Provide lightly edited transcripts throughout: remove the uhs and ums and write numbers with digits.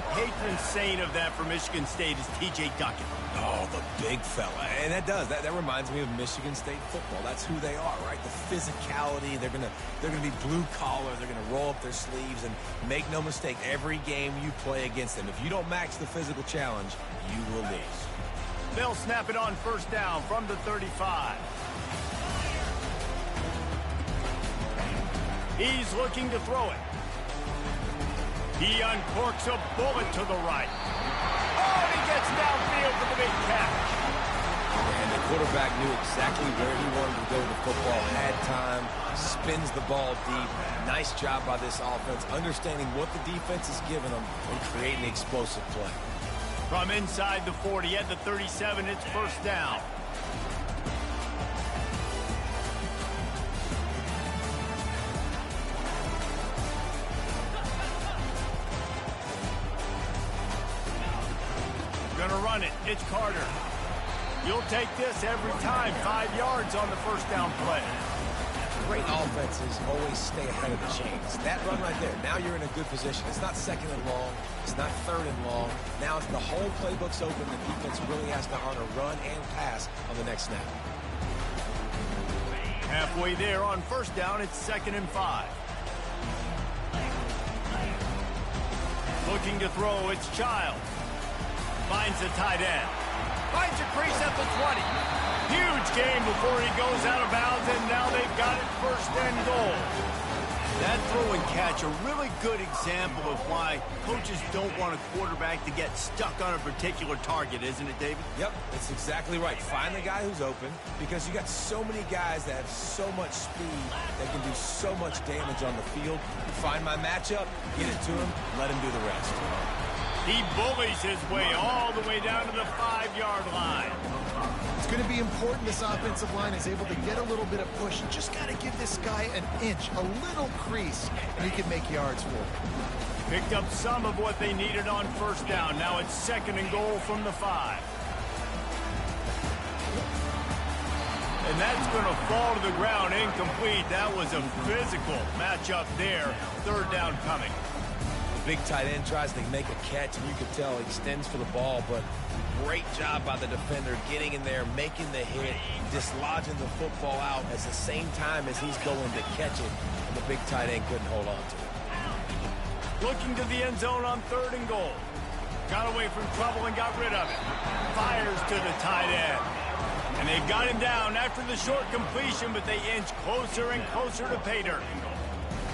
the patron saint of that for Michigan State is T.J. Duckett. Oh, the big fella. And that reminds me of Michigan State football. That's who they are, right? The physicality. They're gonna be blue collar. They're gonna roll up their sleeves, and make no mistake, every game you play against them, if you don't match the physical challenge, you will lose. They'll snap it on first down from the 35. He's looking to throw it. He uncorks a bullet to the right. Oh, he gets downfield for the big catch. And the quarterback knew exactly where he wanted to go with the football, had time, spins the ball deep. Nice job by this offense, understanding what the defense is giving them and creating the explosive play. From inside the 40 at the 37, it's first down. Gonna run it. It's Carter. You'll take this every time. 5 yards on the first down play. Great offenses always stay ahead of the chains. That run right there, now you're in a good position. It's not second and long. It's not third and long. Now it's the whole playbook's open. The defense really has to honor run and pass on the next snap. Halfway there on first down, it's 2nd and 5. Looking to throw, it's Child. Finds the tight end. Finds a crease at the 20. Huge game before he goes out of bounds, and now they've got it first and goal. That throw and catch, a really good example of why coaches don't want a quarterback to get stuck on a particular target, isn't it, David? Yep, that's exactly right. Find the guy who's open, because you got so many guys that have so much speed that can do so much damage on the field. Find my matchup, get it to him, let him do the rest. He bullies his way all the way down to the 5-yard line. It's going to be important this offensive line is able to get a little bit of push. You just got to give this guy an inch, a little crease, and he can make yards for it. Picked up some of what they needed on first down. Now it's 2nd and goal from the 5. And that's going to fall to the ground incomplete. That was a physical matchup there. 3rd down coming. Big tight end tries to make a catch, and you can tell he extends for the ball, but great job by the defender getting in there, making the hit, dislodging the football out at the same time as he's going to catch it, and the big tight end couldn't hold on to it. Looking to the end zone on 3rd and goal. Got away from trouble and got rid of it. Fires to the tight end. And they've got him down after the short completion, but they inch closer and closer to pay dirt.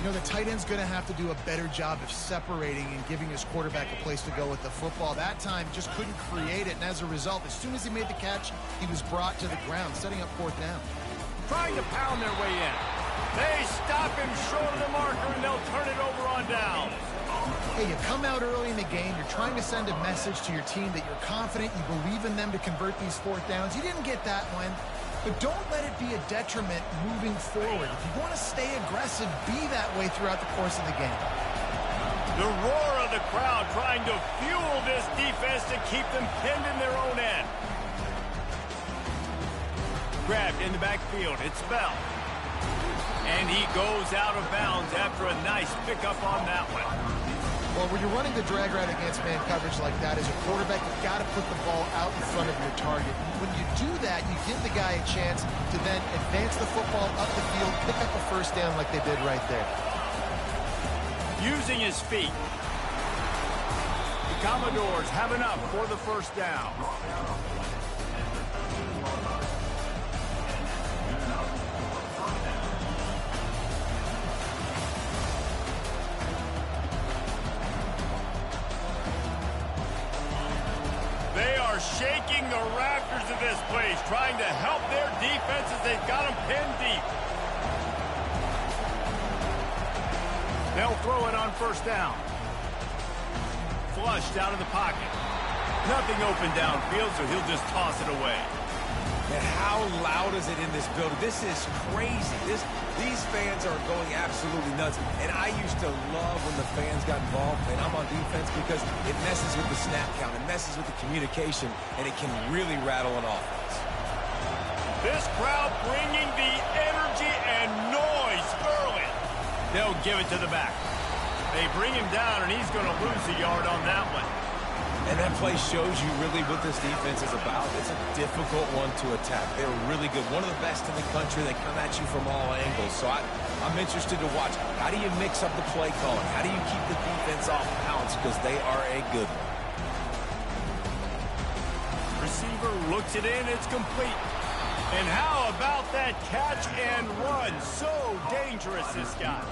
You know, the tight end's going to have to do a better job of separating and giving his quarterback a place to go with the football. That time, just couldn't create it, and as a result, as soon as he made the catch, he was brought to the ground, setting up 4th down. Trying to pound their way in. They stop him short of the marker, and they'll turn it over on down. Hey, you come out early in the game, you're trying to send a message to your team that you're confident, you believe in them to convert these 4th downs. You didn't get that one. But don't let it be a detriment moving forward. If you want to stay aggressive, be that way throughout the course of the game. The roar of the crowd trying to fuel this defense to keep them pinned in their own end. Grabbed in the backfield. It's Bell. And he goes out of bounds after a nice pickup on that one. Well, when you're running the drag route against man coverage like that, as a quarterback, you've got to put the ball out in front of your target. When you do that, you give the guy a chance to then advance the football up the field, pick up a first down like they did right there. Using his feet. The Commodores have enough for the first down. Shaking the rafters of this place, trying to help their defense as they've got them pinned deep. They'll throw it on first down. Flushed out of the pocket. Nothing open downfield, so he'll just toss it away. And how loud is it in this building? This is crazy. These fans are going absolutely nuts. And I used to love when the fans got involved, and I'm on defense, because it messes with the snap count. It messes with the communication, and it can really rattle an offense. This crowd bringing the energy and noise early. They'll give it to the back. They bring him down, and he's going to lose a yard on that one. That play shows you really what this defense is about. It's a difficult one to attack. They're really good. One of the best in the country. They come at you from all angles. So I'm interested to watch. How do you mix up the play calling? How do you keep the defense off balance? Because they are a good one. Receiver looks it in. It's complete. And how about that catch and run? So dangerous, this guy.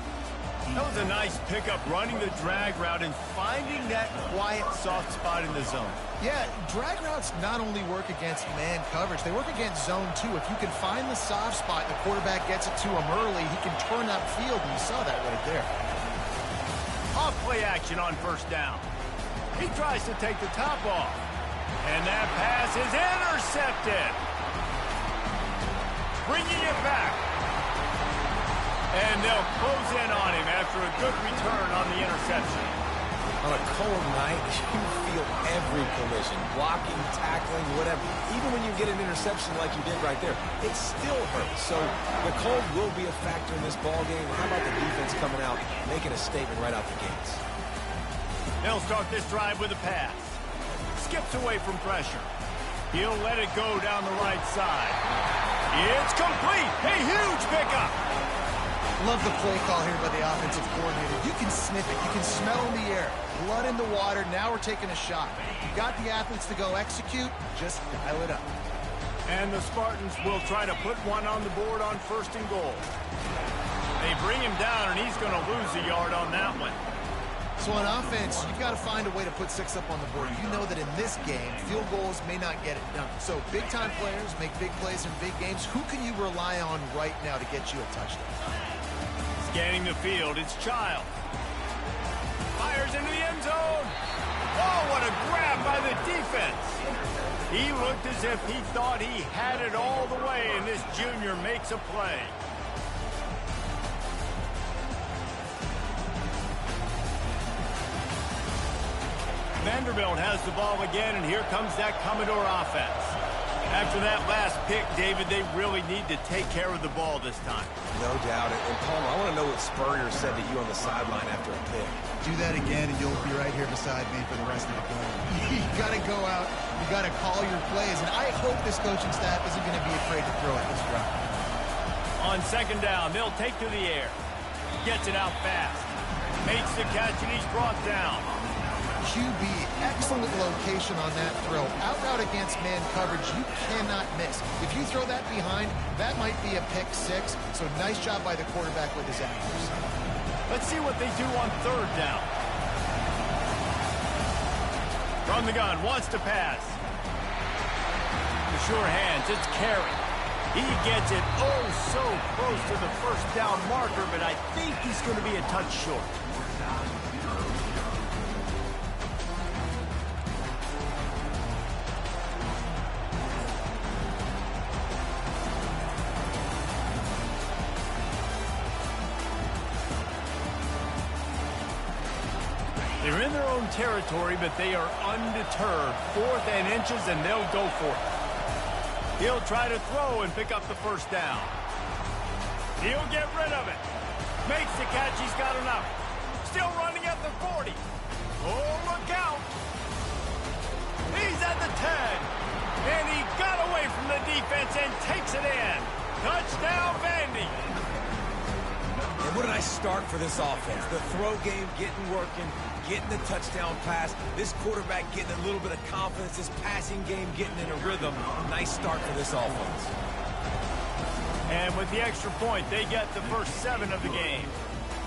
That was a nice pickup, running the drag route and finding that quiet, soft spot in the zone. Yeah, drag routes not only work against man coverage, they work against zone too. If you can find the soft spot, the quarterback gets it to him early, he can turn upfield, and you saw that right there. Off play action on first down. He tries to take the top off. And that pass is intercepted. Bringing it back. And they'll close in on him after a good return on the interception. On a cold night, you feel every collision, blocking, tackling, whatever. Even when you get an interception like you did right there, it still hurts. So the cold will be a factor in this ball game. How about the defense coming out, making a statement right out the gates? They'll start this drive with a pass. Skips away from pressure. He'll let it go down the right side. It's complete. A huge pickup. Love the play call here by the offensive coordinator. You can sniff it. You can smell in the air. Blood in the water. Now we're taking a shot. You got the athletes to go execute. Just dial it up. And the Spartans will try to put one on the board on first and goal. They bring him down, and he's going to lose a yard on that one. So on offense, you've got to find a way to put 6 up on the board. You know that in this game, field goals may not get it done. So big-time players make big plays in big games. Who can you rely on right now to get you a touchdown? Scanning the field, it's Child. Fires into the end zone. Oh, what a grab by the defense. He looked as if he thought he had it all the way, and this junior makes a play. Vanderbilt has the ball again, and here comes that Commodore offense. After that last pick, David, they really need to take care of the ball this time. No doubt. And Palmer, I want to know what Spurrier said to you on the sideline after a pick. Do that again, and you'll be right here beside me for the rest of the game. You got to go out. You got to call your plays, and I hope this coaching staff isn't going to be afraid to throw at this route. On second down, they'll take to the air. Gets it out fast. Makes the catch, and he's brought down. QB, excellent location on that throw. Out route against man coverage, you cannot miss. If you throw that behind, that might be a pick 6. So nice job by the quarterback with his accuracy. Let's see what they do on third down. From the gun, wants to pass. The sure hands, it's Carey. He gets it oh so close to the first down marker, but I think he's going to be a touch short. They're in their own territory, but they are undeterred. 4th and inches, and they'll go for it. He'll try to throw and pick up the first down. He'll get rid of it. Makes the catch. He's got enough. Still running at the 40. Oh, look out. He's at the 10. And he got away from the defense and takes it in. Touchdown, Vandy. And what a nice start for this offense. The throw game getting working, getting the touchdown pass. This quarterback getting a little bit of confidence. This passing game getting in a rhythm. Nice start for this offense. And with the extra point, they get the first 7 of the game.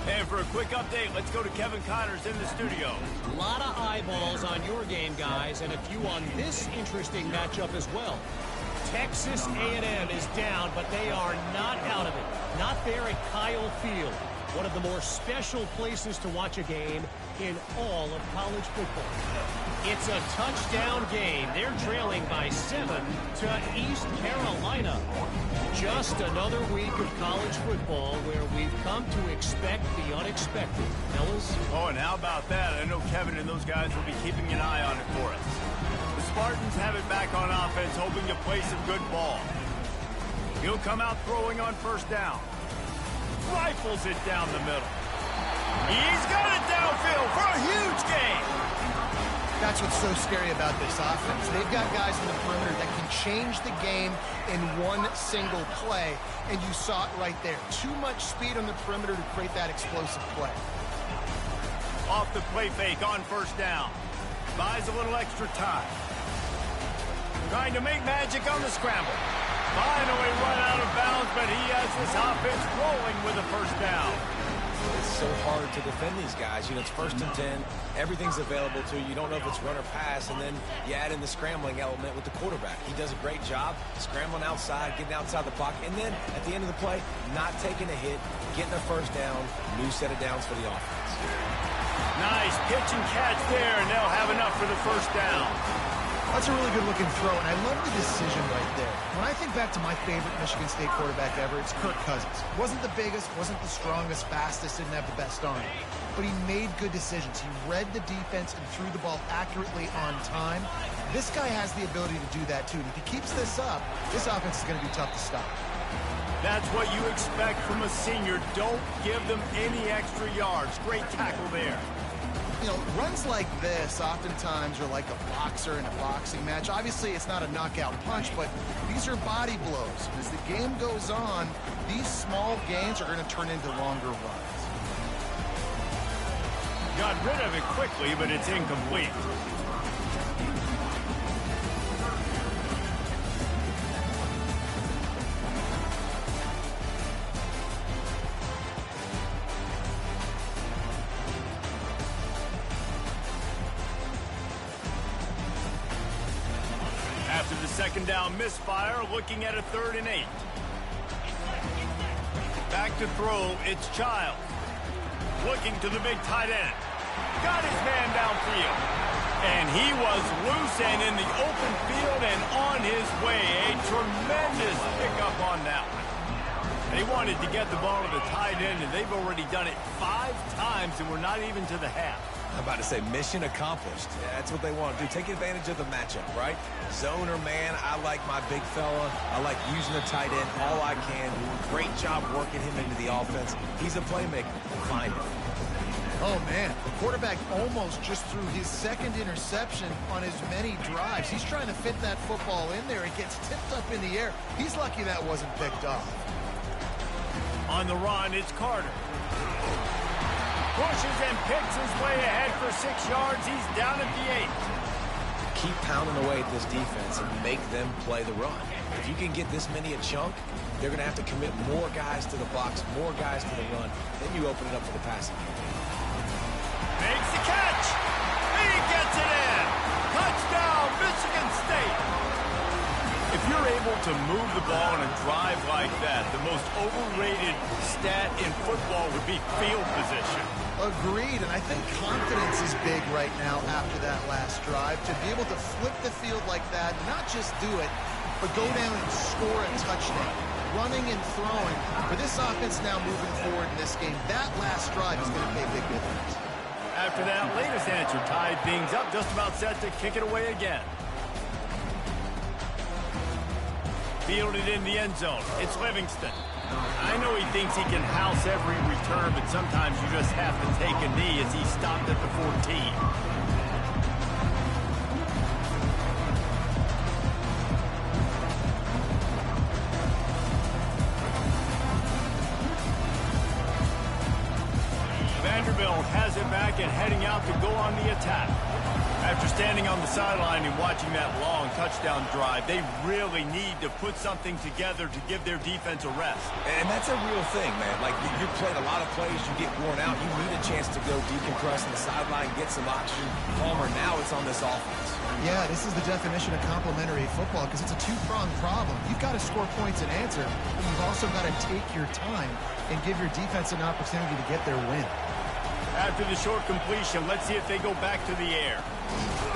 And for a quick update, let's go to Kevin Connors in the studio. A lot of eyeballs on your game, guys, and a few on this interesting matchup as well. Texas A&M is down, but they are not out of it. Not there at Kyle Field, one of the more special places to watch a game in all of college football. It's a touchdown game. They're trailing by 7 to East Carolina. Just another week of college football where we've come to expect the unexpected. Fellas? Oh, and how about that? I know Kevin and those guys will be keeping an eye on it for us. The Spartans have it back on offense, hoping to play some good ball. He'll come out throwing on first down. Rifles it down the middle. He's got it downfield for a huge gain. That's what's so scary about this offense. They've got guys in the perimeter that can change the game in one single play, and you saw it right there. Too much speed on the perimeter to create that explosive play. Off the play fake on first down. Buys a little extra time. Trying to make magic on the scramble. Finally run out of bounds, but he has this offense rolling with a first down. It's so hard to defend these guys. You know, it's 1st and 10. Everything's available to you. You don't know if it's run or pass, and then you add in the scrambling element with the quarterback. He does a great job scrambling outside, getting outside the pocket, and then at the end of the play, not taking a hit, getting a first down, new set of downs for the offense. Nice pitch and catch there, and they'll have enough for the first down. That's a really good-looking throw, and I love the decision right there. When I think back to my favorite Michigan State quarterback ever, it's Kirk Cousins. Wasn't the biggest, wasn't the strongest, fastest, didn't have the best arm. But he made good decisions. He read the defense and threw the ball accurately on time. This guy has the ability to do that, too. And if he keeps this up, this offense is going to be tough to stop. That's what you expect from a senior. Don't give them any extra yards. Great tackle there. You know, runs like this oftentimes are like a boxer in a boxing match. Obviously, it's not a knockout punch, but these are body blows. As the game goes on, these small gains are going to turn into longer runs. Got rid of it quickly, but it's incomplete. After the second down misfire, looking at a 3rd and 8. Back to throw, it's Child. Looking to the big tight end. Got his man downfield. And he was loose and in the open field and on his way. A tremendous pickup on that one. They wanted to get the ball to the tight end, and they've already done it 5 times, and we're not even to the half. I'm about to say mission accomplished. That's what they want to do. Take advantage of the matchup, right? Zone or man, I like my big fella. I like using the tight end all I can. Great job working him into the offense. He's a playmaker. Find him. Oh, man. The quarterback almost just threw his 2nd interception on as many drives. He's trying to fit that football in there. It gets tipped up in the air. He's lucky that wasn't picked off. On the run, it's Carter. Pushes and picks his way ahead for 6 yards. He's down at the 8. Keep pounding away at this defense and make them play the run. If you can get this many a chunk, they're going to have to commit more guys to the box, more guys to the run. Then you open it up for the passing game. Makes the catch. He gets it in. Touchdown, Michigan State. If you're able to move the ball on a drive like that, the most overrated stat in football would be field position. Agreed, and I think confidence is big right now after that last drive. To be able to flip the field like that, not just do it, but go down and score a touchdown. Running and throwing. For this offense now moving forward in this game, that last drive is going to pay big dividends. After that latest answer tied things up, just about set to kick it away again. Fielded in the end zone. It's Livingston. I know he thinks he can house every return, but sometimes you just have to take a knee as he stopped at the 14. Vanderbilt has it back and heading out to go on the attack. After standing on the sideline and watching that long touchdown drive, they really need to put something together to give their defense a rest. And that's a real thing, man. Like, you played a lot of plays, you get worn out, you need a chance to go decompress on the sideline, get some oxygen. Palmer, now it's on this offense. Yeah, this is the definition of complementary football because it's a two-pronged problem. You've got to score points and answer, but you've also got to take your time and give your defense an opportunity to get their win. After the short completion, let's see if they go back to the air.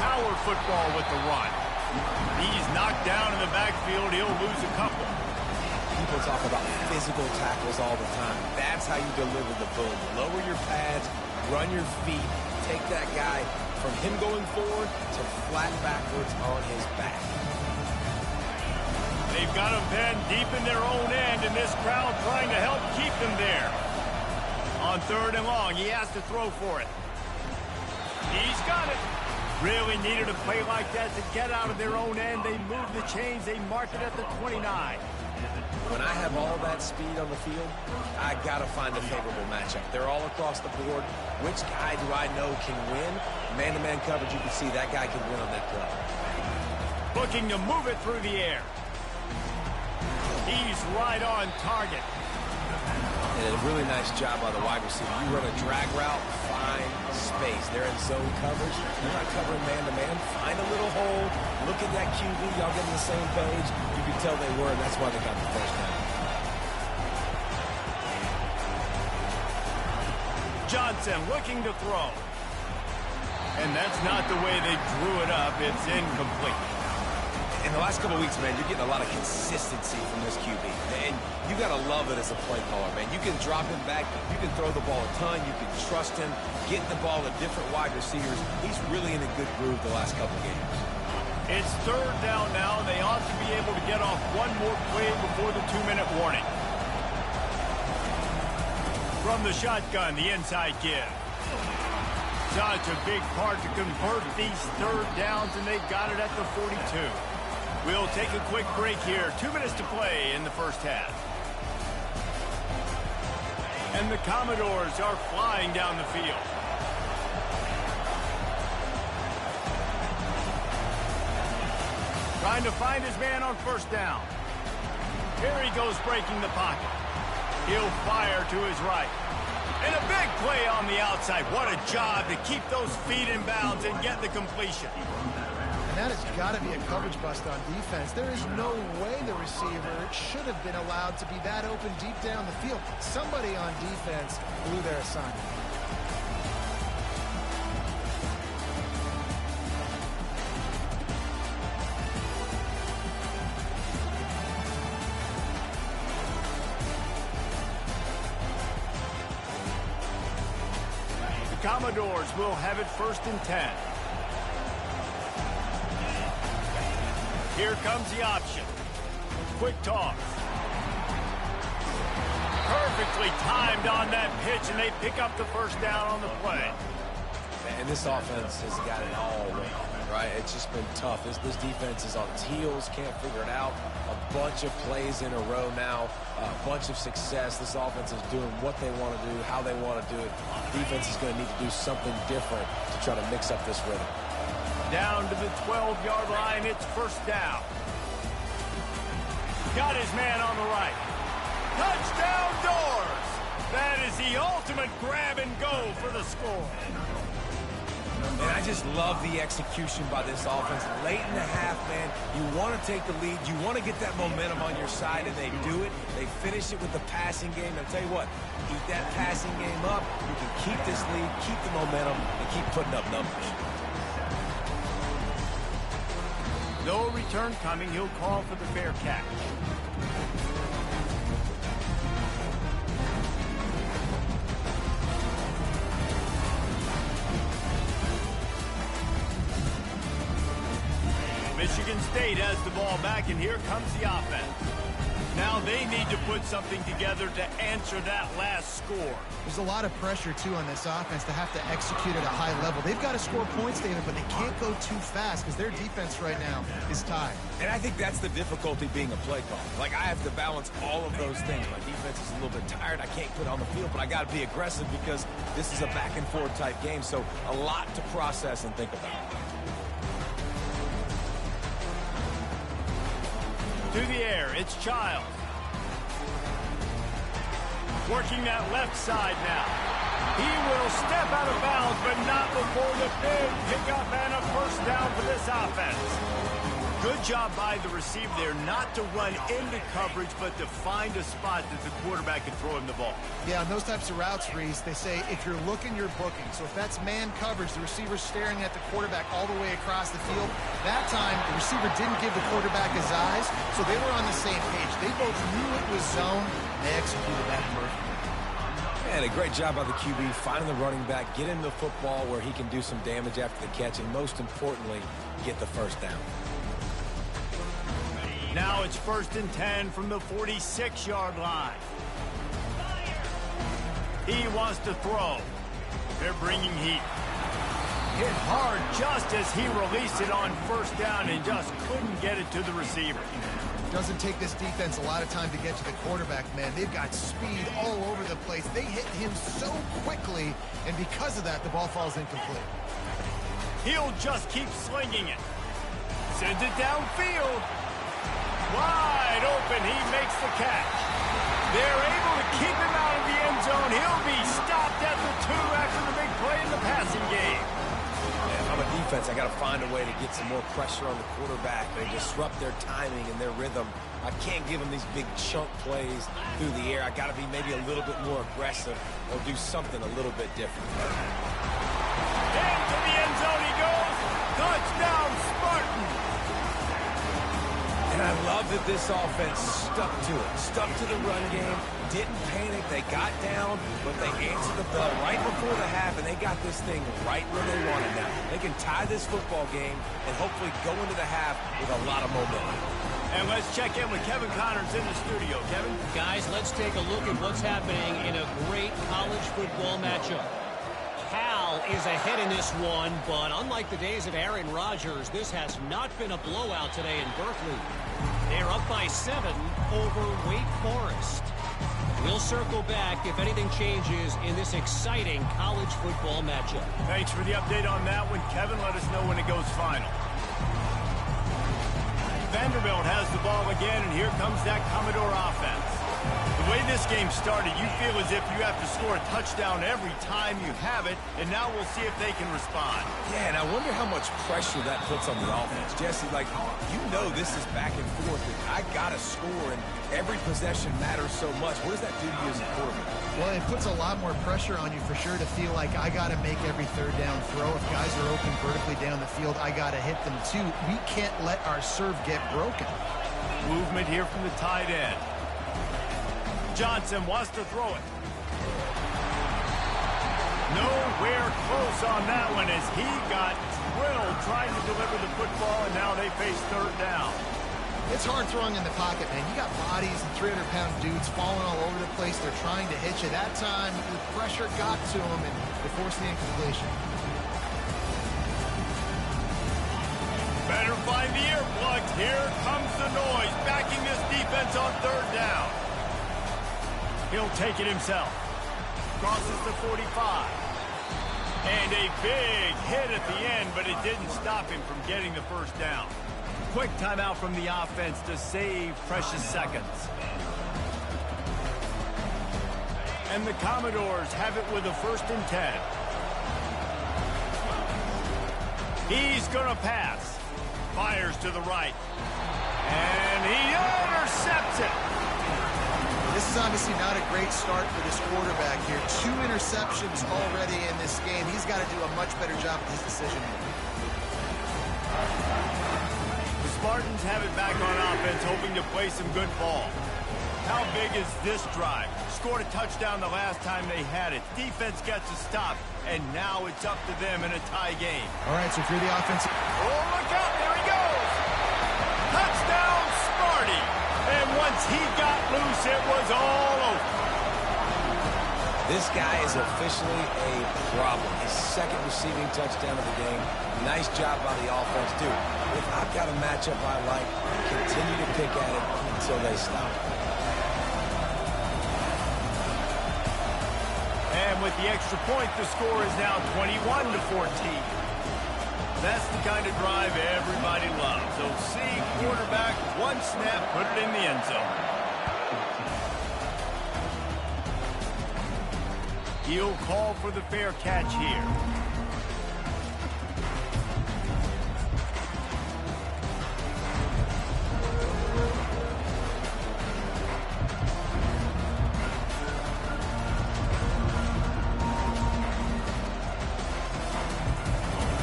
Power football with the run. He's knocked down in the backfield. He'll lose a couple. People talk about physical tackles all the time. That's how you deliver the boom. Lower your pads, run your feet, take that guy from him going forward to flat backwards on his back. They've got him pinned deep in their own end, and this crowd trying to help keep them there. On 3rd and long, he has to throw for it. He's got it. Really needed a play like that to get out of their own end. They move the chains. They mark it at the 29. When I have all that speed on the field, I got to find a favorable matchup. They're all across the board. Which guy do I know can win? Man-to-man coverage, you can see that guy can win on that play. Looking to move it through the air. He's right on target. And a really nice job by the wide receiver. You run a drag route, find space. They're in zone coverage. They're not covering man-to-man. Find a little hole. Look at that QB. Y'all get on the same page. You can tell they were, and that's why they got the first down. Johnson looking to throw. And that's not the way they drew it up. It's incomplete. In the last couple of weeks, man, you're getting a lot of consistency from this QB. And you got to love it as a play caller, man. You can drop him back. You can throw the ball a ton. You can trust him, getting the ball to different wide receivers. He's really in a good groove the last couple of games. It's third down now, and they ought to be able to get off one more play before the 2-minute warning. From the shotgun, the inside give. Such a big part to convert these third downs, and they've got it at the 42. We'll take a quick break here. 2 minutes to play in the first half. And the Commodores are flying down the field. Trying to find his man on first down. Here he goes breaking the pocket. He'll fire to his right. And a big play on the outside. What a job to keep those feet in bounds and get the completion. And that has got to be a coverage bust on defense. There is no way the receiver should have been allowed to be that open deep down the field. Somebody on defense blew their assignment. The Commodores will have it 1st and 10. Here comes the option. Quick toss. Perfectly timed on that pitch, and they pick up the first down on the play. And this offense has got it all wrong, right? It's just been tough. This defense is on its heels, can't figure it out. A bunch of plays in a row now, a bunch of success. This offense is doing what they want to do, how they want to do it. Defense is going to need to do something different to try to mix up this rhythm. Down to the 12-yard line, it's first down. Got his man on the right. Touchdown Doors! That is the ultimate grab and go for the score. And I just love the execution by this offense. Late in the half, man, you want to take the lead. You want to get that momentum on your side, and they do it. They finish it with the passing game. I'll tell you what, keep that passing game up. You can keep this lead, keep the momentum, and keep putting up numbers. No return coming. He'll call for the fair catch. Michigan State has the ball back, and here comes the offense. Now they need to put something together to answer that last score. There's a lot of pressure, too, on this offense to have to execute at a high level. They've got to score points, David, but they can't go too fast because their defense right now is tied. And I think that's the difficulty being a play caller. Like, I have to balance all of those things. My defense is a little bit tired. I can't put it on the field, but I got to be aggressive because this is a back-and-forth type game, so a lot to process and think about. To the air, it's Childs. Working that left side now. He will step out of bounds, but not before the big pickup and a first down for this offense. Good job by the receiver there not to run into coverage, but to find a spot that the quarterback can throw him the ball. Yeah, on those types of routes, Reese, they say if you're looking, you're booking. So if that's man coverage, the receiver's staring at the quarterback all the way across the field. That time, the receiver didn't give the quarterback his eyes, so they were on the same page. They both knew it was zone. They executed that perfectly. And a great job by the QB, finding the running back, get him the football where he can do some damage after the catch, and most importantly, get the first down. Now it's 1st and 10 from the 46-yard line. He wants to throw. They're bringing heat. Hit hard just as he released it on first down and just couldn't get it to the receiver. Doesn't take this defense a lot of time to get to the quarterback, man. They've got speed all over the place. They hit him so quickly, and because of that, the ball falls incomplete. He'll just keep slinging it. Sends it downfield. Wide open. He makes the catch. They're able to keep him out of the end zone. He'll be stopped at the 2 after the big play in the passing game. If I'm a defense, I got to find a way to get some more pressure on the quarterback and disrupt their timing and their rhythm. I can't give them these big chunk plays through the air. I got to be maybe a little bit more aggressive or do something a little bit different. Into the end zone he goes. Touchdown, Spartans. And I love that this offense stuck to it, stuck to the run game, didn't panic. They got down, but they answered the bell right before the half, and they got this thing right where they wanted now. They can tie this football game and hopefully go into the half with a lot of momentum. And let's check in with Kevin Connors in the studio. Kevin? Guys, let's take a look at what's happening in a great college football matchup. Cal is ahead in this one, but unlike the days of Aaron Rodgers, this has not been a blowout today in Berkeley. They're up by 7 over Wake Forest. We'll circle back if anything changes in this exciting college football matchup. Thanks for the update on that one, Kevin. Let us know when it goes final. Vanderbilt has the ball again, and here comes that Commodore offense. The way this game started, you feel as if you have to score a touchdown every time you have it, and now we'll see if they can respond. Yeah, and I wonder how much pressure that puts on the offense. Jesse, like, you know this is back and forth, and I got to score, and every possession matters so much. What does that do to you as a quarterback? Well, it puts a lot more pressure on you for sure to feel like I got to make every third down throw. If guys are open vertically down the field, I got to hit them too. We can't let our serve get broken. Movement here from the tight end. Johnson wants to throw it. Nowhere close on that one as he got drilled trying to deliver the football, and now they face third down. It's hard throwing in the pocket, man. You got bodies and 300-pound dudes falling all over the place. They're trying to hit you. That time, the pressure got to them, and they forced the incompletion. Better find the earplugs. Here comes the noise, backing this defense on third down. He'll take it himself. Crosses the 45. And a big hit at the end, but it didn't stop him from getting the first down. Quick timeout from the offense to save precious seconds. And the Commodores have it with a 1st and 10. He's going to pass. Fires to the right. And he intercepts it. This is obviously not a great start for this quarterback here. 2 interceptions already in this game. He's got to do a much better job with his decision making. The Spartans have it back on offense, hoping to play some good ball. How big is this drive? Scored a touchdown the last time they had it. Defense gets a stop, and now it's up to them in a tie game. All right, so if you're the offense... Oh, look out, there he goes! Touchdown, Sparty! And once he got loose, it was all over. This guy is officially a problem. His 2nd receiving touchdown of the game. Nice job by the offense, too. If I've got a matchup I like, continue to pick at it until they stop. And with the extra point, the score is now 21-14. That's the kind of drive everybody loves. So see quarterback, 1 snap, put it in the end zone. He'll call for the fair catch here.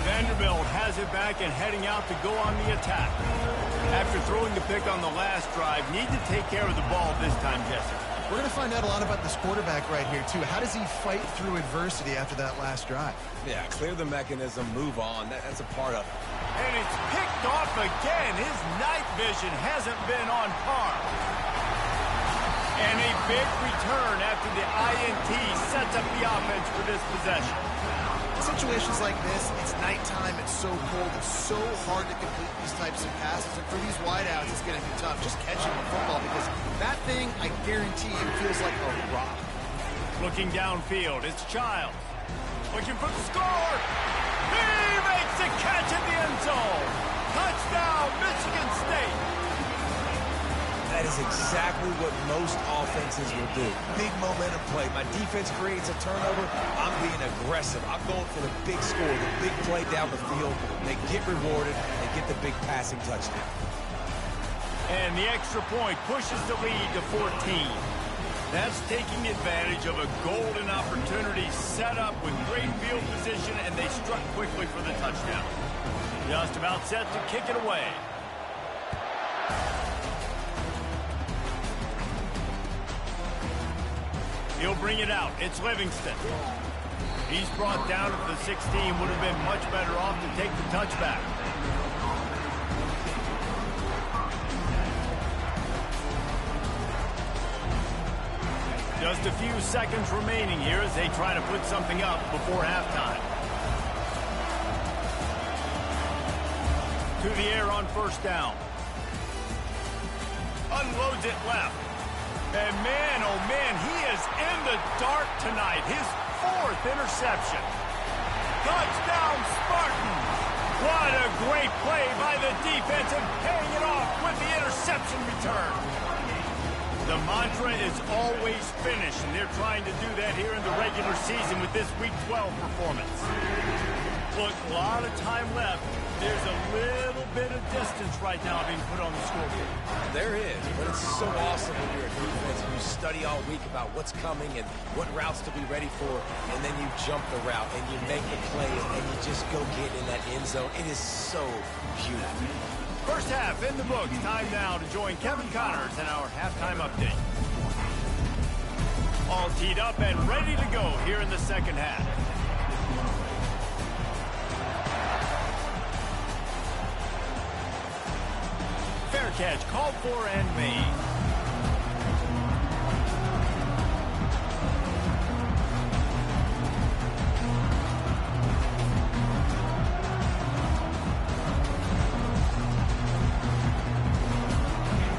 Vanderbilt has it back and heading out to go on the attack. After throwing the pick on the last drive, need to take care of the ball this time, Jesse. We're going to find out a lot about this quarterback right here, too. How does he fight through adversity after that last drive? Yeah, clear the mechanism, move on. That's a part of it. And it's picked off again. His night vision hasn't been on par. And a big return after the INT sets up the offense for this possession. situations like this, it's nighttime, it's so cold, it's so hard to complete these types of passes. And for these wideouts, it's going to be tough just catching the football because that thing, I guarantee you, feels like a rock. Looking downfield, it's Childs. Looking for the score. He makes the catch at the end zone. Touchdown, Michigan State. That is exactly what most offenses will do. Big momentum play. My defense creates a turnover. I'm being aggressive. I'm going for the big score, the big play down the field. They get rewarded. They get the big passing touchdown. And the extra point pushes the lead to 14. That's taking advantage of a golden opportunity set up with great field position, and they struck quickly for the touchdown. Just about set to kick it away. He'll bring it out. It's Livingston. He's brought down at the 16. Would have been much better off to take the touchback. Just a few seconds remaining here as they try to put something up before halftime. To the air on first down. Unloads it left. And man, oh man, he is in the dark tonight. His 4th interception. Touchdown, Spartans. What a great play by the defense and paying it off with the interception return. The mantra is always finish, and they're trying to do that here in the regular season with this Week 12 performance. Look, a lot of time left. There's a little bit of distance right now being put on the scoreboard. There is, but it's so awesome when you're a defense and you study all week about what's coming and what routes to be ready for, and then you jump the route and you make the play and you just go get in that end zone. It is so beautiful. First half in the books. Time now to join Kevin Connors in our halftime update. All teed up and ready to go here in the second half. Fair catch called for and made.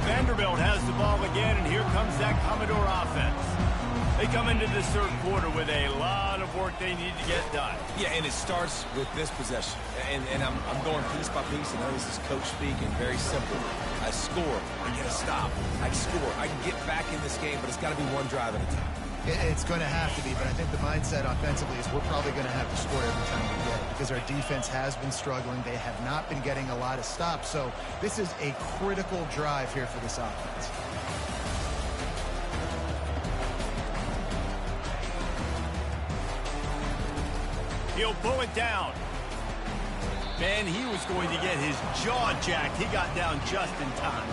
Vanderbilt has the ball again, and here comes that Commodore offense. They come into this third quarter with a lot of work they need to get done. Yeah, and it starts with this possession. And I'm going piece by piece, and this is coach speak, and very simple. I score, I get a stop, I score. I can get back in this game, but it's got to be one drive at a time. It's going to have to be, but I think the mindset offensively is we're probably going to have to score every time we get it because our defense has been struggling. They have not been getting a lot of stops, so this is a critical drive here for this offense. He'll pull it down. Man, he was going to get his jaw jacked. He got down just in time.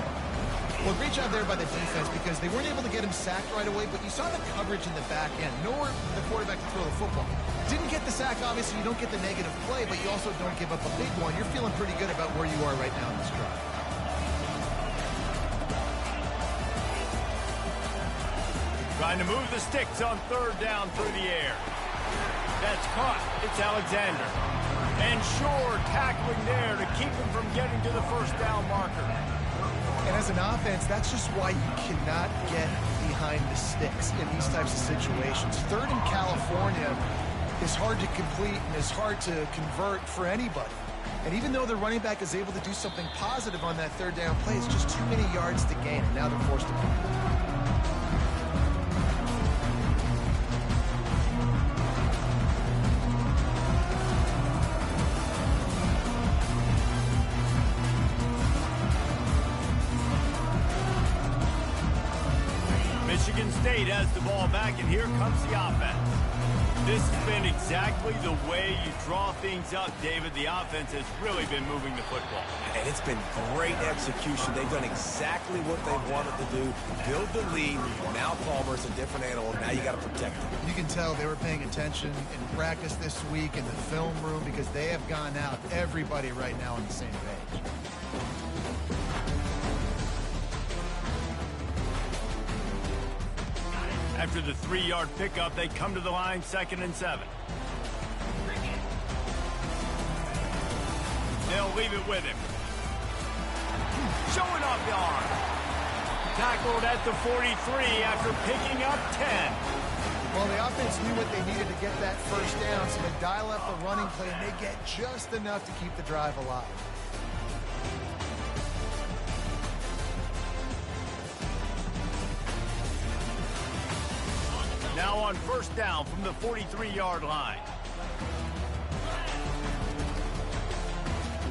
Well, great job there by the defense because they weren't able to get him sacked right away, but you saw the coverage in the back end. Nowhere for the quarterback to throw the football. Didn't get the sack, obviously. You don't get the negative play, but you also don't give up a big one. You're feeling pretty good about where you are right now in this drive. Trying to move the sticks on third down through the air. That's caught. It's Alexander. And Shore tackling there to keep him from getting to the first down marker. And as an offense, that's just why you cannot get behind the sticks in these types of situations. Third in California is hard to complete and is hard to convert for anybody. And even though the running back is able to do something positive on that third down play, it's just too many yards to gain, and now they're forced to punt. Michigan State has the ball back, and here comes the offense. This has been exactly the way you draw things up, David. The offense has really been moving the football. And it's been great execution. They've done exactly what they wanted to do. Build the lead. Now Palmer's a different animal. Now you got to protect him. You can tell they were paying attention in practice this week in the film room because they have gone out, everybody right now on the same page. After the 3-yard pickup, they come to the line 2nd and 7. They'll leave it with him. Showing off the arm. Tackled at the 43 after picking up 10. Well, the offense knew what they needed to get that first down, so they dial up the running play, and they get just enough to keep the drive alive. Now on first down from the 43-yard line.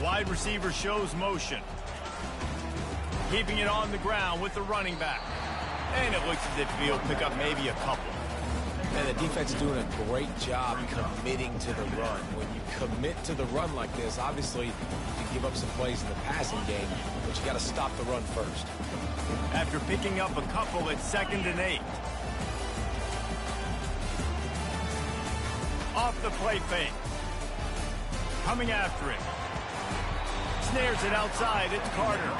Wide receiver shows motion. Keeping it on the ground with the running back. And it looks as if he'll pick up maybe a couple. And the defense is doing a great job committing to the run. When you commit to the run like this, obviously you can give up some plays in the passing game, but you got to stop the run first. After picking up a couple, it's 2nd and 8. Off the play fake. Coming after it. Snares it outside. It's Carter.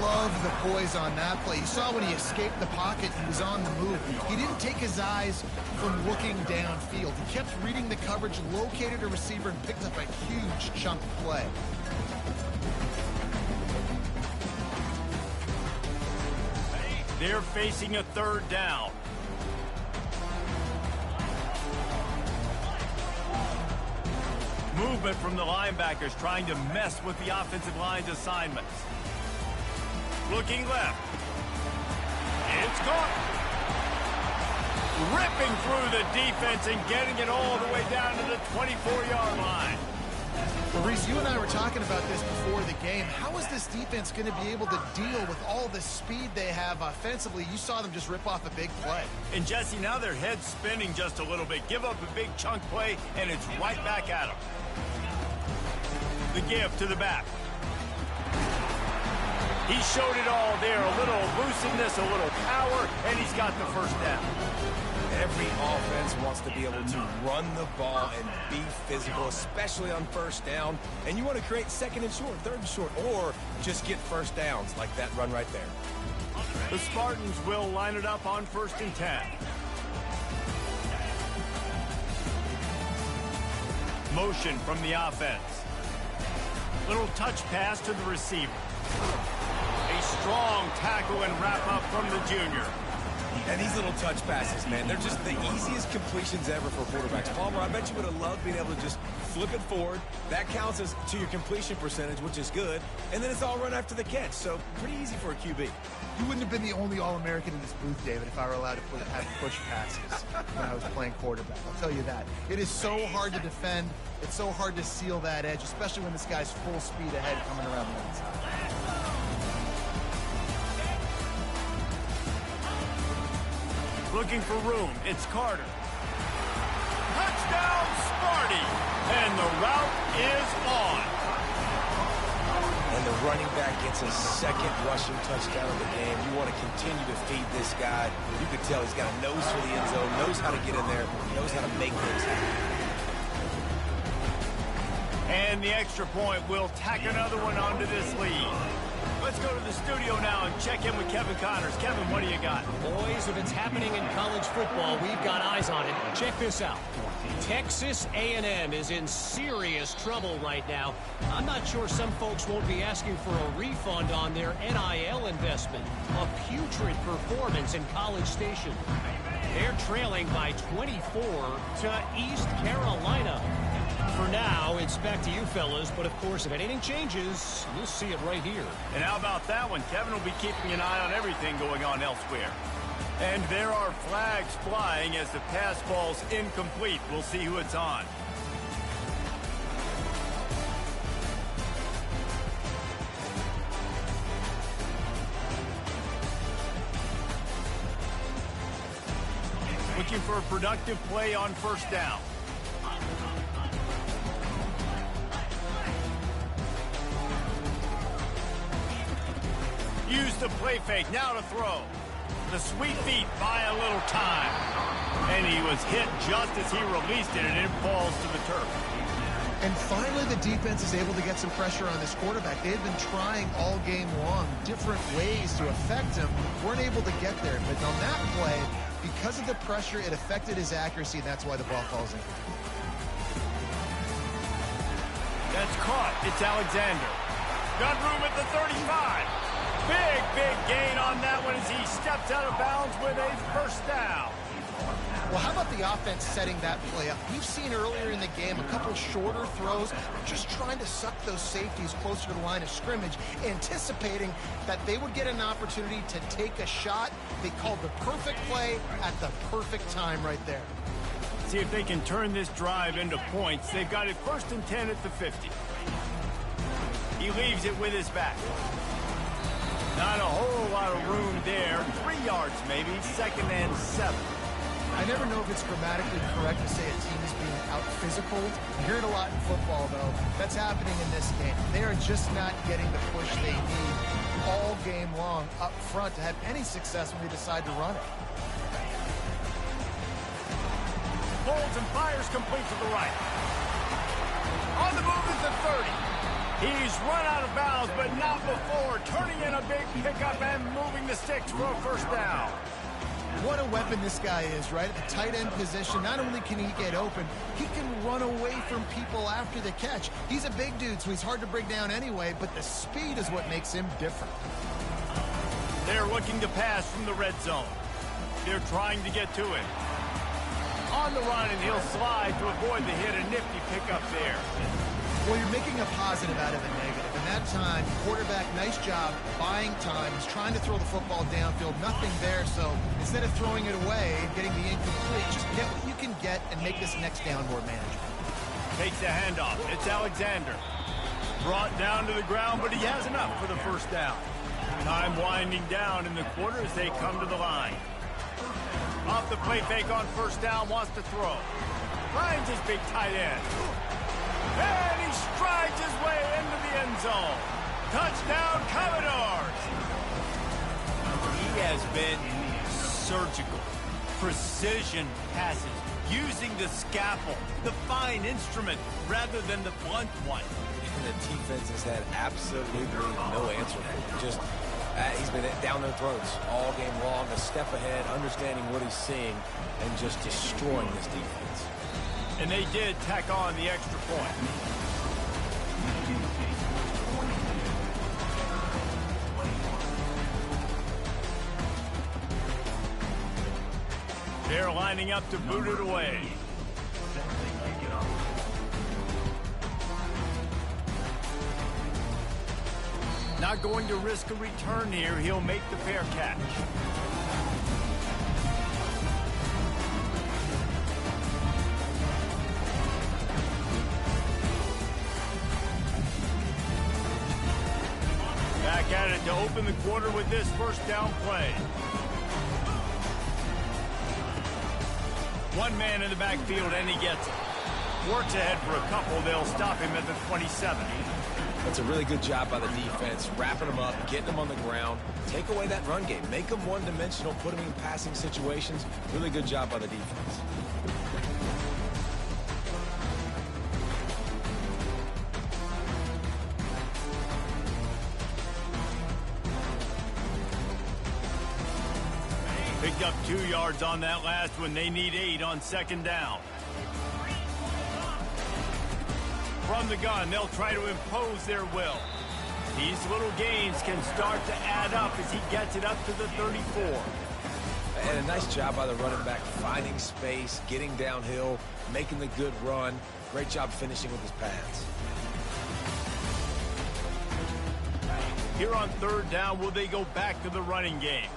Love the poise on that play. You saw when he escaped the pocket, he was on the move. He didn't take his eyes from looking downfield. He kept reading the coverage, located a receiver, and picked up a huge chunk of play. They're facing a 3rd down. Movement from the linebackers trying to mess with the offensive line's assignments. Looking left. It's caught. Ripping through the defense and getting it all the way down to the 24-yard line. Well, Reese, you and I were talking about this before the game. How is this defense going to be able to deal with all the speed they have offensively? You saw them just rip off a big play. And, Jesse, now their head's spinning just a little bit. Give up a big chunk play, and it's right back at them. The give to the back. He showed it all there. A little elusiveness, a little power, and he's got the first down. Every offense wants to be able to run the ball and be physical, especially on first down. And you want to create 2nd and short, 3rd and short, or just get first downs like that run right there. The Spartans will line it up on 1st and 10. Motion from the offense. Little touch pass to the receiver. A strong tackle and wrap up from the junior. And these little touch passes, man, they're just the easiest completions ever for quarterbacks. Palmer, I bet you would have loved being able to just flip it forward. That counts as to your completion percentage, which is good. And then it's all run after the catch, so pretty easy for a QB. You wouldn't have been the only All-American in this booth, David, if I were allowed to have push passes when I was playing quarterback. I'll tell you that. It is so hard to defend. It's so hard to seal that edge, especially when this guy's full speed ahead coming around the inside. Looking for room. It's Carter. Touchdown, Sparty. And the route is on. And the running back gets his 2nd rushing touchdown of the game. You want to continue to feed this guy. You can tell he's got a nose for the end zone, knows how to get in there, knows how to make things happen. And the extra point will tack another one onto this lead. Let's go to the studio now and check in with Kevin Connors. Kevin, what do you got? Boys, if it's happening in college football, we've got eyes on it. Check this out. Texas A&M is in serious trouble right now. I'm not sure some folks won't be asking for a refund on their NIL investment. A putrid performance in College Station. They're trailing by 24 to East Carolina. For now, it's back to you fellas, but of course, if anything changes, you'll see it right here. And how about that one? Kevin will be keeping an eye on everything going on elsewhere. And there are flags flying as the pass ball's incomplete. We'll see who it's on. Looking for a productive play on first down. Use the play fake, now to throw. The sweet feet buy a little time. And he was hit just as he released it, and it falls to the turf. And finally, the defense is able to get some pressure on this quarterback. They've been trying all game long different ways to affect him. Weren't able to get there. But on that play, because of the pressure, it affected his accuracy, and that's why the ball falls in. That's caught. It's Alexander. Got room at the 35. Big gain on that one as he steps out of bounds with a first down. Well, how about the offense setting that play up? We've seen earlier in the game a couple shorter throws, just trying to suck those safeties closer to the line of scrimmage, anticipating that they would get an opportunity to take a shot. They called the perfect play at the perfect time right there. See if they can turn this drive into points. They've got it 1st and 10 at the 50. He leaves it with his back. Not a whole lot of room there. 3 yards maybe, 2nd and 7. I never know if it's grammatically correct to say a team is being out-physical. You hear it a lot in football, though. That's happening in this game. They are just not getting the push they need all game long up front to have any success when they decide to run it. Holds and fires complete to the right. On the move is the 30. He's run out of bounds, but not before. Turning in a big pickup and moving the sticks for a first down. What a weapon this guy is, right? At the tight end position, not only can he get open, he can run away from people after the catch. He's a big dude, so he's hard to bring down anyway, but the speed is what makes him different. They're looking to pass from the red zone. They're trying to get to him. On the run, and he'll slide to avoid the hit. A nifty pickup there. Well, you're making a positive out of a negative. And that time, quarterback, nice job, buying time. He's trying to throw the football downfield. Nothing there, so instead of throwing it away and getting the incomplete, just get what you can get and make this next down more manageable. Takes the handoff. It's Alexander. Brought down to the ground, but he has enough for the first down. Time winding down in the quarter as they come to the line. Off the play fake on first down, wants to throw. Finds his big tight end. And he strides his way into the end zone. Touchdown, Commodores! He has been surgical. Precision passes, using the scalpel, the fine instrument, rather than the blunt one. And the defense has had absolutely no answer for him. Just, he's been down their throats all game long, a step ahead, understanding what he's seeing, and just destroying this defense. And they did tack on the extra point. They're lining up to boot it away. Not going to risk a return here. He'll make the fair catch. Back at it to open the quarter with this first down play. One man in the backfield, and he gets it. Works ahead for a couple. They'll stop him at the 27. That's a really good job by the defense, wrapping them up, getting them on the ground. Take away that run game. Make them one-dimensional, put them in passing situations. Really good job by the defense. Picked up 2 yards on that last one. They need 8 on second down. From the gun, they'll try to impose their will. These little gains can start to add up as he gets it up to the 34. And a nice job by the running back, finding space, getting downhill, making the good run. Great job finishing with his pads. Here on third down, will they go back to the running game?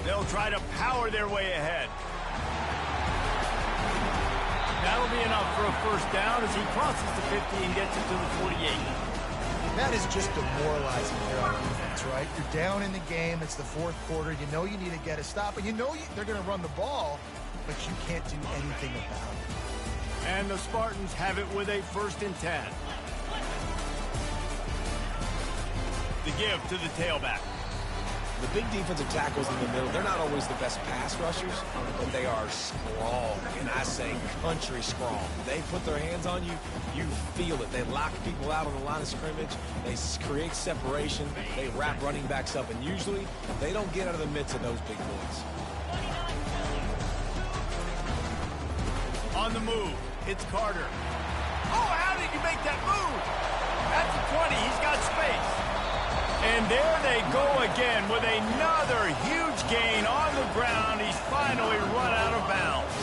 They'll try to power their way ahead. That'll be enough for a first down as he crosses the 50 and gets it to the 48. That is just demoralizing there on defense, right? You're down in the game. It's the fourth quarter. You know you need to get a stop, and you know they're going to run the ball, but you can't do anything about it. And the Spartans have it with a 1st and 10. The give to the tailback. The big defensive tackles in the middle, they're not always the best pass rushers, but they are strong, and I say country strong. They put their hands on you, you feel it. They lock people out on the line of scrimmage. They create separation. They wrap running backs up, and usually they don't get out of the midst of those big boys. On the move, it's Carter. Oh, how did you make that move? At the 20, he's got space. And there they go again with another huge gain on the ground. He's finally run out of bounds.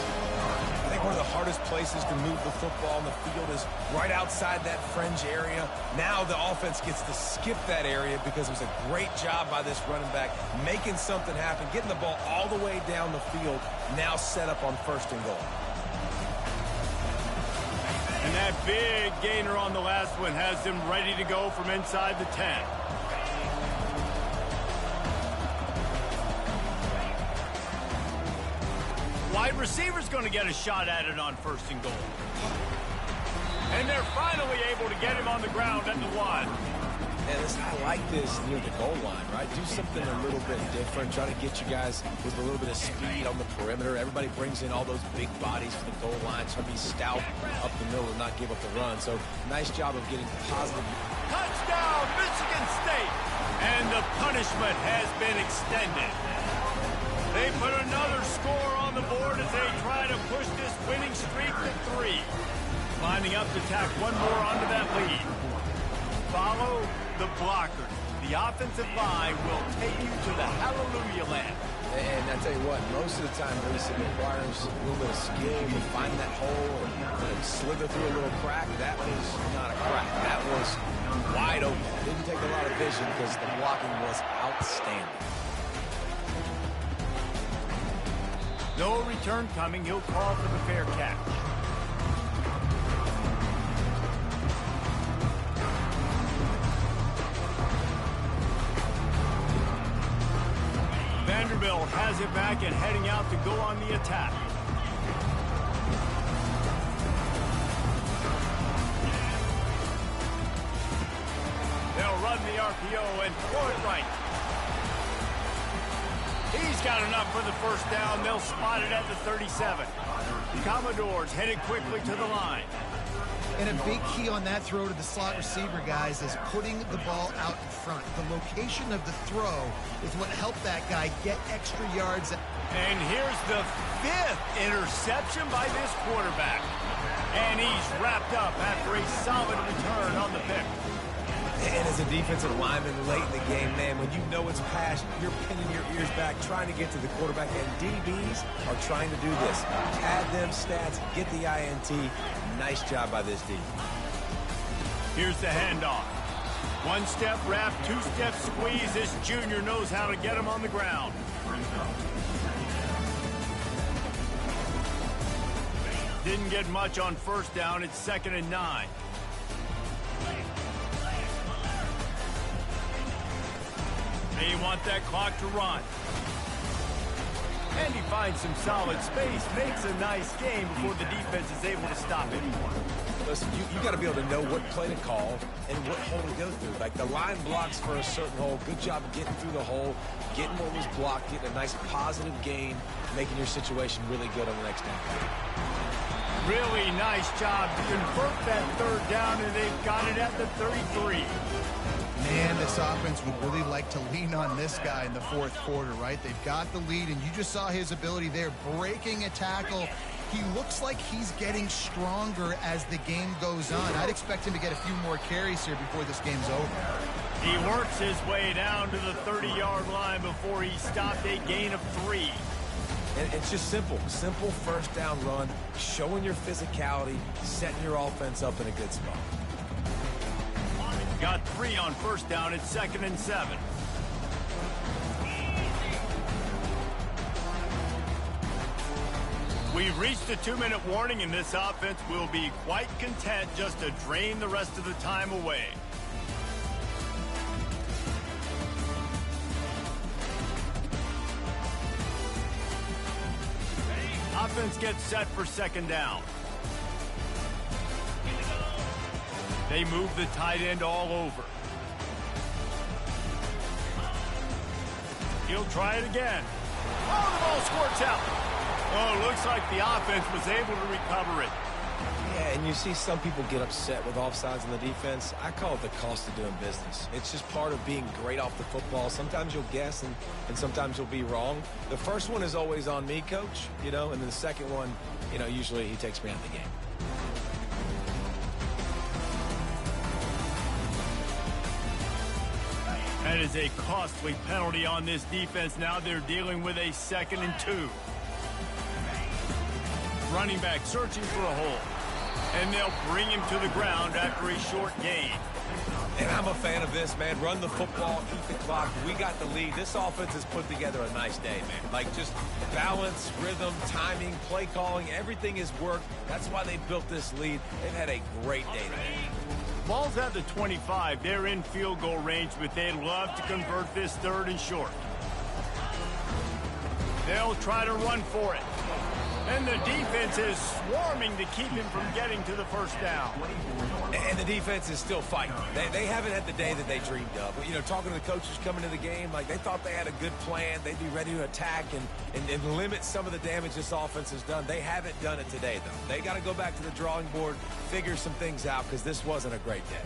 I think one of the hardest places to move the football on the field is right outside that fringe area. Now the offense gets to skip that area because it was a great job by this running back making something happen, getting the ball all the way down the field, now set up on 1st and goal. And that big gainer on the last one has them ready to go from inside the 10. Wide receiver's going to get a shot at it on 1st and goal. And they're finally able to get him on the ground at the 1. And I like this near the goal line, right? Do something a little bit different. Try to get you guys with a little bit of speed on the perimeter. Everybody brings in all those big bodies for the goal line. Try to be stout up the middle and not give up the run. So nice job of getting positive. Touchdown, Michigan State! And the punishment has been extended. They put another score on the board as they try to push this winning streak to 3. Lining up to tack one more onto that lead. Follow the blockers. The offensive line will take you to the hallelujah land. And I tell you what, most of the time, Reese, it requires a little bit of skill to find that hole and slither through a little crack. That was not a crack. That was wide open. Didn't take a lot of vision because the blocking was outstanding. No return coming. He'll call for the fair catch. Vanderbilt has it back and heading out to go on the attack. They'll run the RPO and throw it right. He's got enough for the 1st down. They'll spot it at the 37. The Commodores headed quickly to the line. And a big key on that throw to the slot receiver, guys, is putting the ball out in front. The location of the throw is what helped that guy get extra yards. And here's the 5th interception by this quarterback. And he's wrapped up after a solid return on the pick. And as a defensive lineman late in the game, man, when you know it's past, you're pinning your ears back, trying to get to the quarterback, and DBs are trying to do this. Add them stats, get the INT. Nice job by this D. Here's the handoff. 1-step wrap, 2-step squeeze. This junior knows how to get him on the ground. Didn't get much on 1st down. It's 2nd and 9. They want that clock to run. And he finds some solid space, makes a nice game before the defense is able to stop it. Listen, you got to be able to know what play to call and what hole to go through. Like the line blocks for a certain hole. Good job of getting through the hole, getting what was blocked, getting a nice positive gain, making your situation really good on the next down. Really nice job to convert that 3rd down, and they've got it at the 33. Man, this offense would really like to lean on this guy in the 4th quarter, right? They've got the lead, and you just saw his ability there, breaking a tackle. He looks like he's getting stronger as the game goes on. I'd expect him to get a few more carries here before this game's over. He works his way down to the 30-yard line before he stopped a gain of 3. And it's just simple. Simple 1st down run, showing your physicality, setting your offense up in a good spot. Got 3 on 1st down. It's 2nd and 7. We've reached a 2-minute warning, and this offense will be quite content just to drain the rest of the time away. Offense gets set for 2nd down. They move the tight end all over. He'll try it again. Oh, the ball squirts out. Oh, looks like the offense was able to recover it. Yeah, Yeah, and you see some people get upset with offsides on the defense. I call it the cost of doing business. It's just part of being great off the football. Sometimes you'll guess, and sometimes you'll be wrong. The first one is always on me, Coach, and then the second one, usually he takes me out of the game. That is a costly penalty on this defense. Now they're dealing with a 2nd and 2. Running back searching for a hole. And they'll bring him to the ground after a short gain. And I'm a fan of this, man. Run the football, eat the clock. We got the lead. This offense has put together a nice day, man. Like, just balance, rhythm, timing, play calling, everything has worked. That's why they built this lead. They've had a great day today. Ball's at the 25. They're in field goal range, but they'd love to convert this 3rd and short. They'll try to run for it. And the defense is swarming to keep him from getting to the first down. And the defense is still fighting. They haven't had the day that they dreamed of. But, talking to the coaches coming to the game, like, they thought they had a good plan. They'd be ready to attack and limit some of the damage this offense has done. They haven't done it today, though. They got to go back to the drawing board, figure some things out, because this wasn't a great day.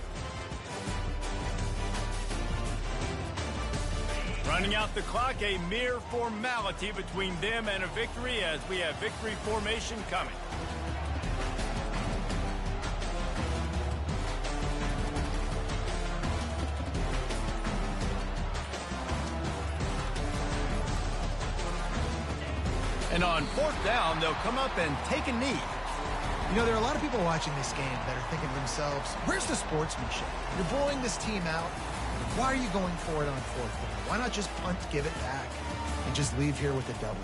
Running out the clock, a mere formality between them and a victory as we have victory formation coming. And on 4th down, they'll come up and take a knee. There are a lot of people watching this game that are thinking to themselves, where's the sportsmanship? You're blowing this team out. Why are you going for it on 4th down? Why not just punt, give it back, and just leave here with a W?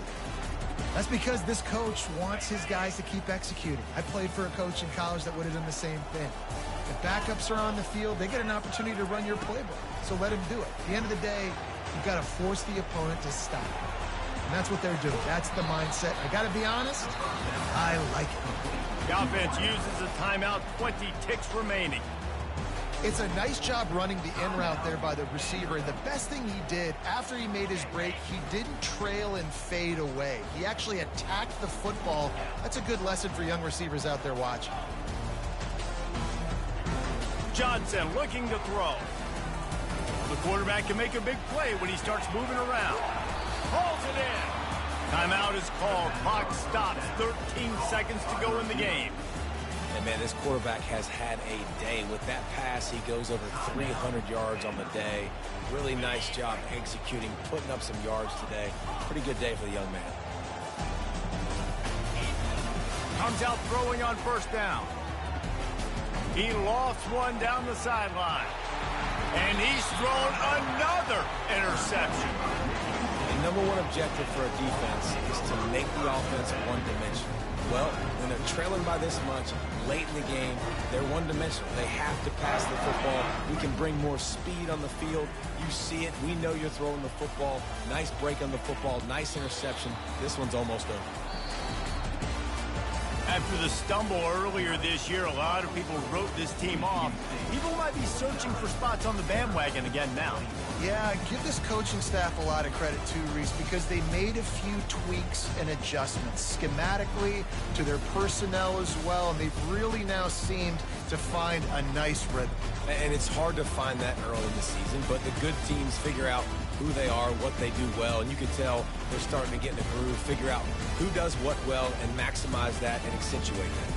That's because this coach wants his guys to keep executing. I played for a coach in college that would have done the same thing. If backups are on the field, they get an opportunity to run your playbook, so let him do it. At the end of the day, you've got to force the opponent to stop. And that's what they're doing. That's the mindset. I got to be honest, I like it. The offense uses a timeout, 20 ticks remaining. It's a nice job running the in route there by the receiver. And the best thing he did after he made his break, he didn't trail and fade away. He actually attacked the football. That's a good lesson for young receivers out there watching. Johnson looking to throw. The quarterback can make a big play when he starts moving around. Hauls it in. Timeout is called. Clock stops. 13 seconds to go in the game. And, man, this quarterback has had a day. With that pass, he goes over 300 yards on the day. Really nice job executing, putting up some yards today. Pretty good day for the young man. Comes out throwing on 1st down. He lofts one down the sideline. And he's thrown another interception. The #1 objective for a defense is to make the offense one-dimensional. Well, when they're trailing by this much, late in the game, they're one-dimensional. They have to pass the football. We can bring more speed on the field. You see it. We know you're throwing the football. Nice break on the football. Nice interception. This one's almost over. After the stumble earlier this year, a lot of people wrote this team off. People might be searching for spots on the bandwagon again now. Yeah, give this coaching staff a lot of credit too, Reese, because they made a few tweaks and adjustments schematically to their personnel as well, and they've really now seemed to find a nice rhythm. And it's hard to find that early in the season, but the good teams figure out who they are, what they do well, and you can tell they're starting to get in a groove, figure out who does what well, and maximize that and accentuate that.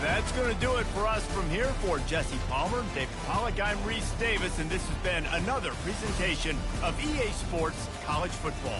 That's going to do it for us from here. For Jesse Palmer, David Pollack, I'm Reese Davis, and this has been another presentation of EA Sports College Football.